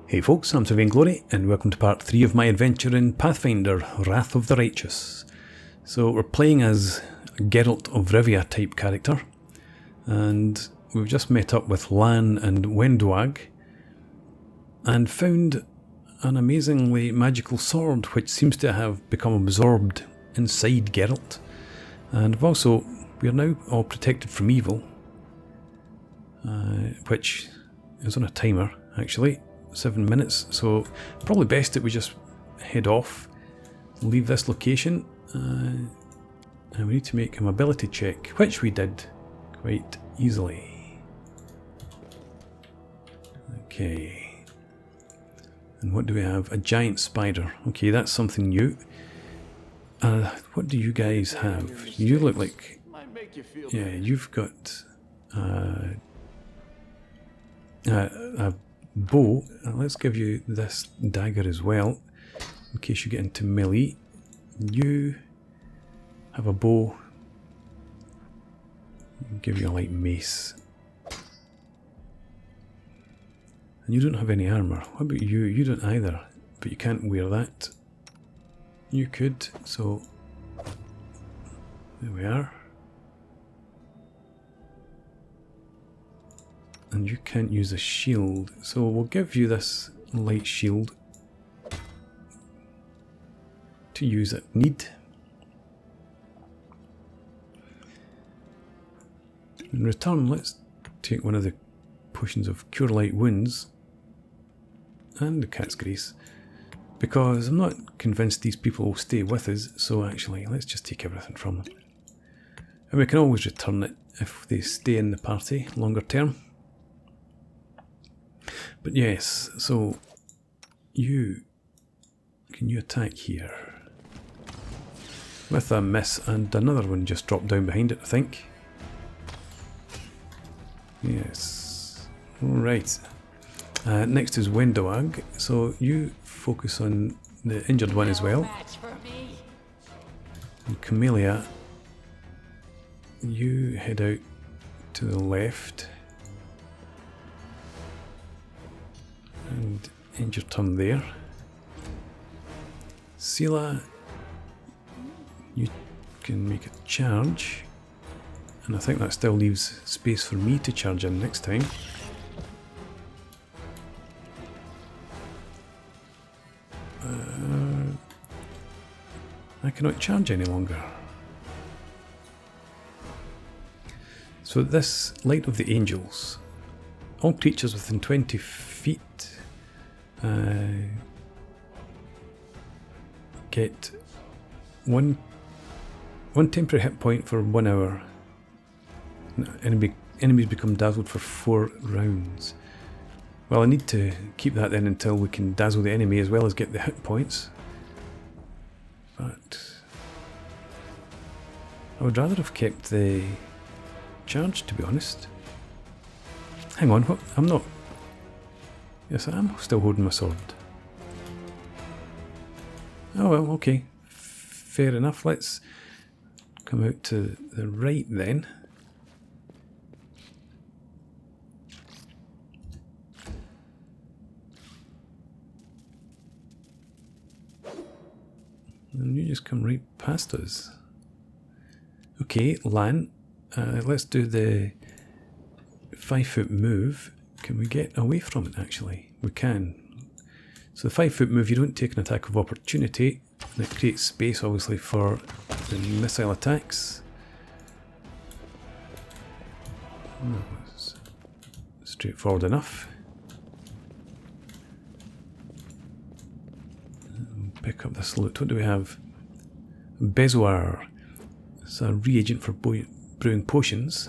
Hey folks, I'm Sir Vainglory, and welcome to part 3 of my adventure in Pathfinder, Wrath of the Righteous. So we're playing as a Geralt of Rivia type character, and we've just met up with Lan and Wenduag, and found an amazingly magical sword which seems to have become absorbed inside Geralt. And we are now all protected from evil, which is on a timer actually. 7 minutes, so probably best that we just head off, leave this location, and we need to make a mobility check, which we did quite easily. Okay, and what do we have? A giant spider. Okay, that's something new. What do you guys have? You look like, yeah, you've got a bow. Let's give you this dagger as well, in case you get into melee. You have a bow. I'll give you a light mace. And you don't have any armour. What about you? You don't either, but you can't wear that. You could, so there we are. And you can't use a shield, so we'll give you this light shield to use at need. In return, let's take one of the potions of Cure Light Wounds and the Cat's Grace, because I'm not convinced these people will stay with us, so actually let's just take everything from them. And we can always return it if they stay in the party longer term. But yes, so can you attack here? With a miss, and another one just dropped down behind it, I think. Yes. Alright. Next is Wenduag, so you focus on the injured one as well. And Camellia, you head out to the left. And end your turn there. Sela, you can make a charge, and I think that still leaves space for me to charge in next time. I cannot charge any longer. So this Light of the Angels, all creatures within 20 feet get one temporary hit point for 1 hour. Enemies become dazzled for 4 rounds. Well, I need to keep that then until we can dazzle the enemy as well as get the hit points. But I would rather have kept the charge, to be honest. Hang on, what? I'm not... Yes, I am still holding my sword. Oh well, okay. Fair enough. Let's come out to the right then. And you just come right past us. Okay, Lan, let's do the 5-foot move. Can we get away from it actually? We can. So the 5-foot move, you don't take an attack of opportunity, and it creates space obviously for the missile attacks. Oh, that's straightforward enough. Pick up this loot. What do we have? Bezoar. It's a reagent for brewing potions.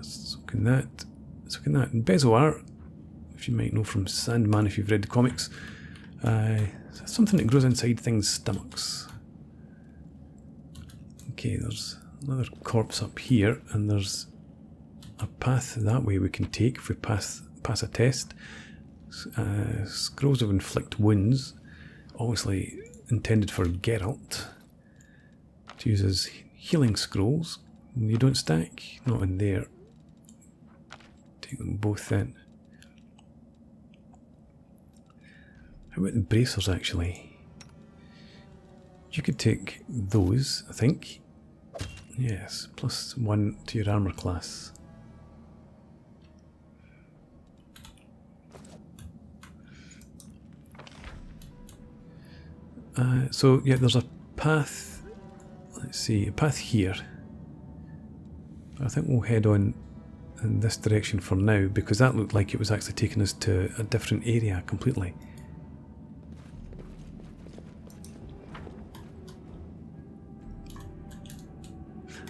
Soaking that. And Bezoar, if you might know from Sandman if you've read the comics, something that grows inside things' stomachs. Okay, there's another corpse up here, and there's a path that way we can take if we pass a test. Scrolls of Inflict Wounds, obviously intended for Geralt to use as healing scrolls. You don't stack, not in there. Take them both then. How about the bracers actually? You could take those, I think. Yes, +1 to your armour class. So yeah, there's a path. Let's see, a path here. I think we'll head on in this direction for now, because that looked like it was actually taking us to a different area completely.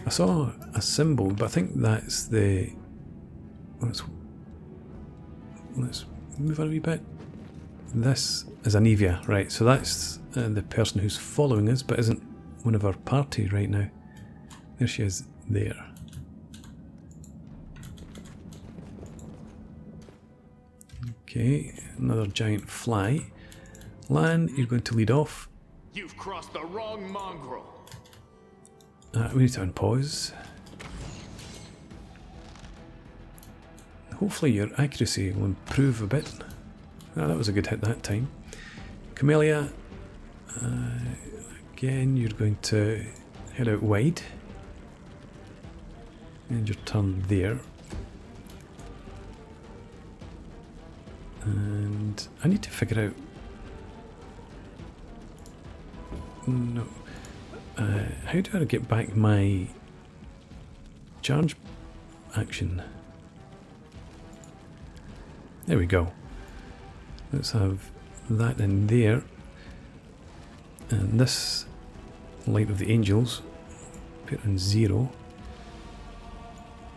I saw a symbol, but I think that's the... Let's move on a wee bit. This is Anivia, right, so that's the person who's following us, but isn't one of our party right now. There she is, there. Okay, another giant fly. Lan, you're going to lead off. You've crossed the wrong mongrel. We need to unpause. Hopefully your accuracy will improve a bit. Ah, that was a good hit that time. Camellia, again you're going to head out wide. And your turn there. And I need to figure out... No. How do I get back my charge action? There we go. Let's have that in there. And this Light of the Angels, put on 0.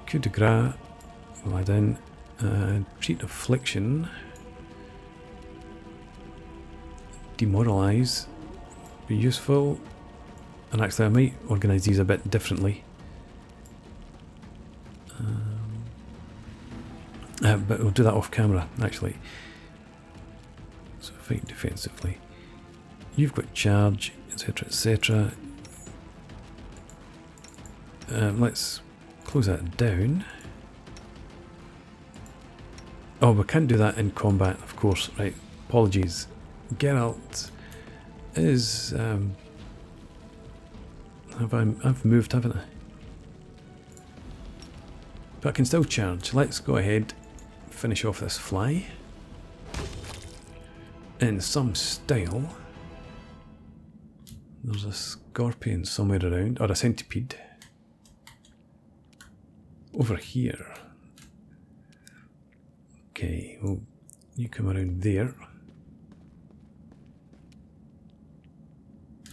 Coup de grace, we'll add in. Treat Affliction. Demoralize. Be useful. And actually I might organise these a bit differently. But we'll do that off camera actually. So fight defensively. You've got charge, etc, etc. Let's close that down. Oh, we can't do that in combat, of course. Right, apologies. Geralt is... I've moved, haven't I? But I can still charge. Let's go ahead, finish off this fly. In some style. There's a scorpion somewhere around, or a centipede. Over here. Okay, well, you come around there.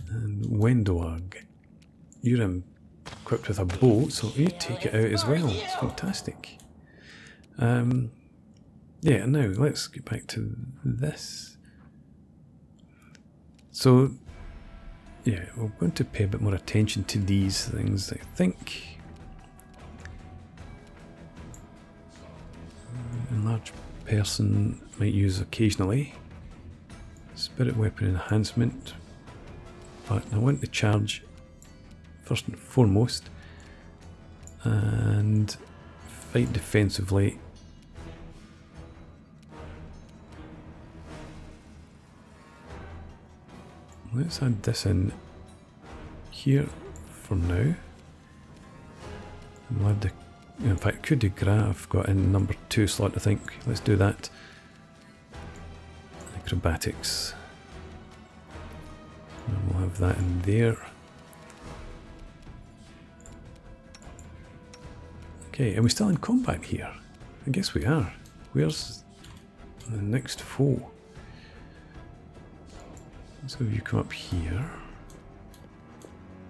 And Wenduag. You're equipped with a bow, so you take it out as well. It's fantastic. Yeah, now let's get back to this. So, yeah, we're going to pay a bit more attention to these things, I think. Enlarged person might use occasionally. Spirit weapon enhancement. But I want to charge first and foremost. And fight defensively. Let's add this in here for now. We'll add the, in fact, coup de grace I've got in number 2 slot, I think. Let's do that. Acrobatics. And we'll have that in there. Okay, are we still in combat here? I guess we are. Where's the next foe? So you come up here.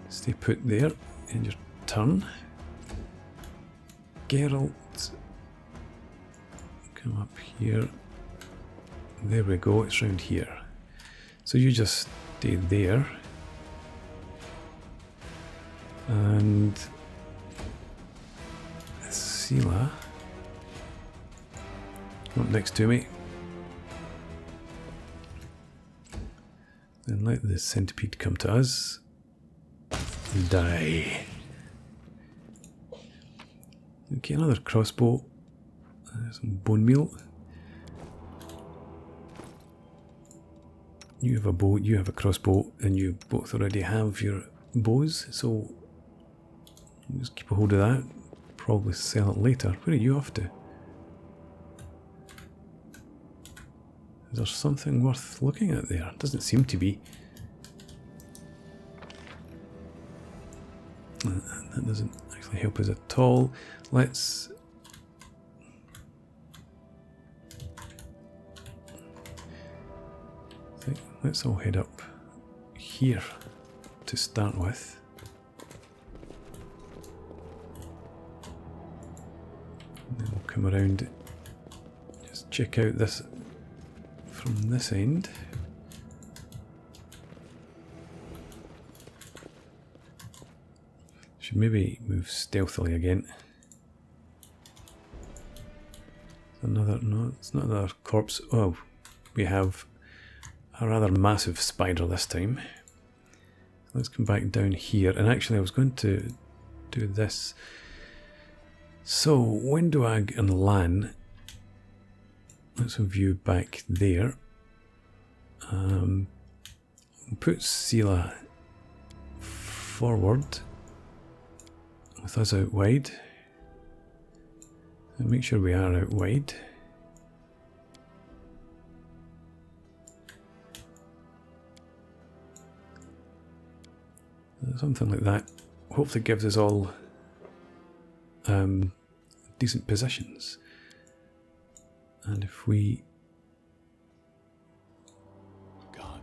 Stay put there. End your turn. Geralt. Come up here. There we go, it's round here. So you just stay there. And Sela, up next to me. Then let the centipede come to us. Die. Okay, another crossbow. Some bone meal. You have a bow, you have a crossbow, and you both already have your bows, so just keep a hold of that. Probably sell it later. Where are you off to? Is there something worth looking at there? Doesn't seem to be. That doesn't actually help us at all. Let's... let's all head up here to start with. And then we'll come around, just check out this from this end. Should maybe move stealthily again. Another, no, it's not another corpse. Oh, we have a rather massive spider this time. Let's come back down here. And actually I was going to do this. So, Wenduag and Lan. Let's view back there. Put Sela forward with us out wide. And make sure we are out wide. Something like that hopefully gives us all decent positions. And if we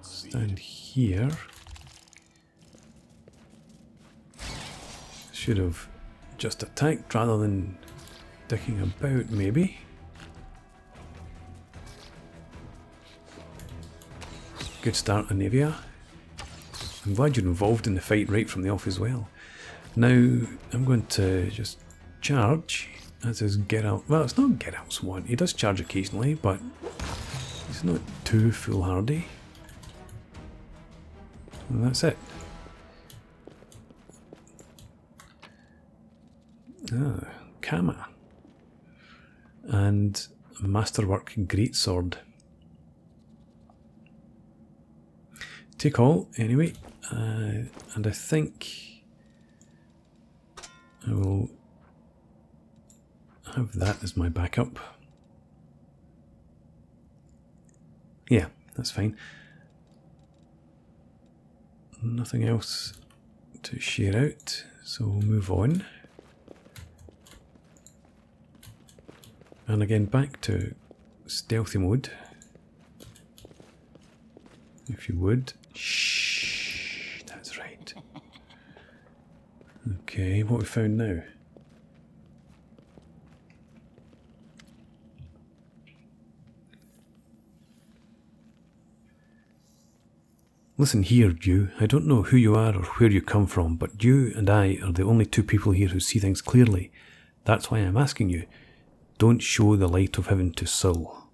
stand here, should have just attacked rather than dicking about, maybe. Good start, Anivia. I'm glad you're involved in the fight right from the off as well. Now, I'm going to just charge, as is Geralt. Well, it's not Geralt's one. He does charge occasionally, but he's not too foolhardy. And that's it. Ah, Kama. And Masterwork Greatsword. Take all, anyway. And I think I will have that as my backup. Yeah, that's fine. Nothing else to share out, so we'll move on. And again, back to stealthy mode. If you would. Shh, that's right. Okay, what we found now? Listen here, you. I don't know who you are or where you come from, but you and I are the only two people here who see things clearly. That's why I'm asking you. Don't show the light of heaven to Sul.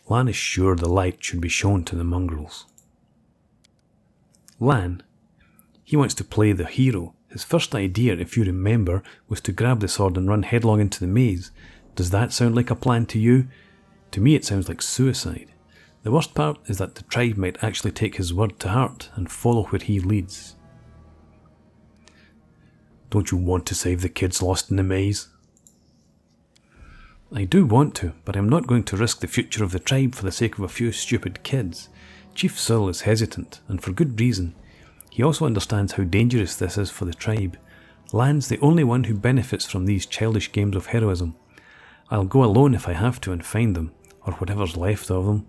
Lan is sure the light should be shown to the mongrels. Lan, he wants to play the hero. His first idea, if you remember, was to grab the sword and run headlong into the maze. Does that sound like a plan to you? To me it sounds like suicide. The worst part is that the tribe might actually take his word to heart and follow where he leads. Don't you want to save the kids lost in the maze? I do want to, but I'm not going to risk the future of the tribe for the sake of a few stupid kids. Chief Sul is hesitant, and for good reason. He also understands how dangerous this is for the tribe. Lan's the only one who benefits from these childish games of heroism. I'll go alone if I have to and find them, or whatever's left of them.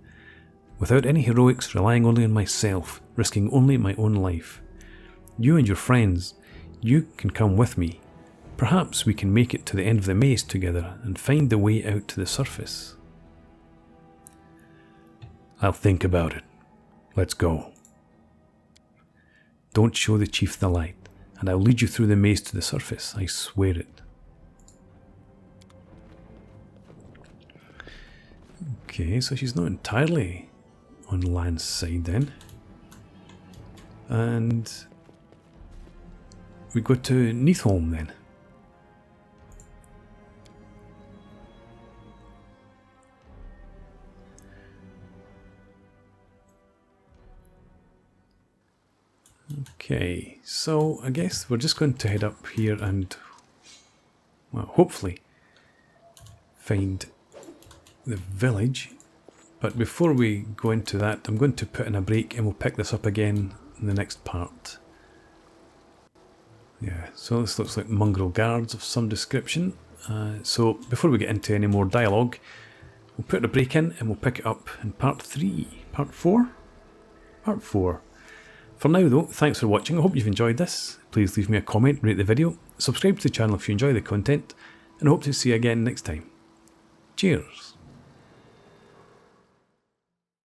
Without any heroics, relying only on myself, risking only my own life. You and your friends, you can come with me. Perhaps we can make it to the end of the maze together and find the way out to the surface. I'll think about it. Let's go. Don't show the chief the light, and I'll lead you through the maze to the surface, I swear it. Okay, so she's not entirely on Lan's side then. And we go to Neathholm then. Okay, so I guess we're just going to head up here and, well, hopefully find the village. But before we go into that, I'm going to put in a break and we'll pick this up again in the next part. Yeah, so this looks like mongrel guards of some description. So before we get into any more dialogue, we'll put a break in and we'll pick it up in part 3. Part 4? Part 4. For now though, thanks for watching. I hope you've enjoyed this. Please leave me a comment, rate the video, subscribe to the channel if you enjoy the content, and I hope to see you again next time. Cheers!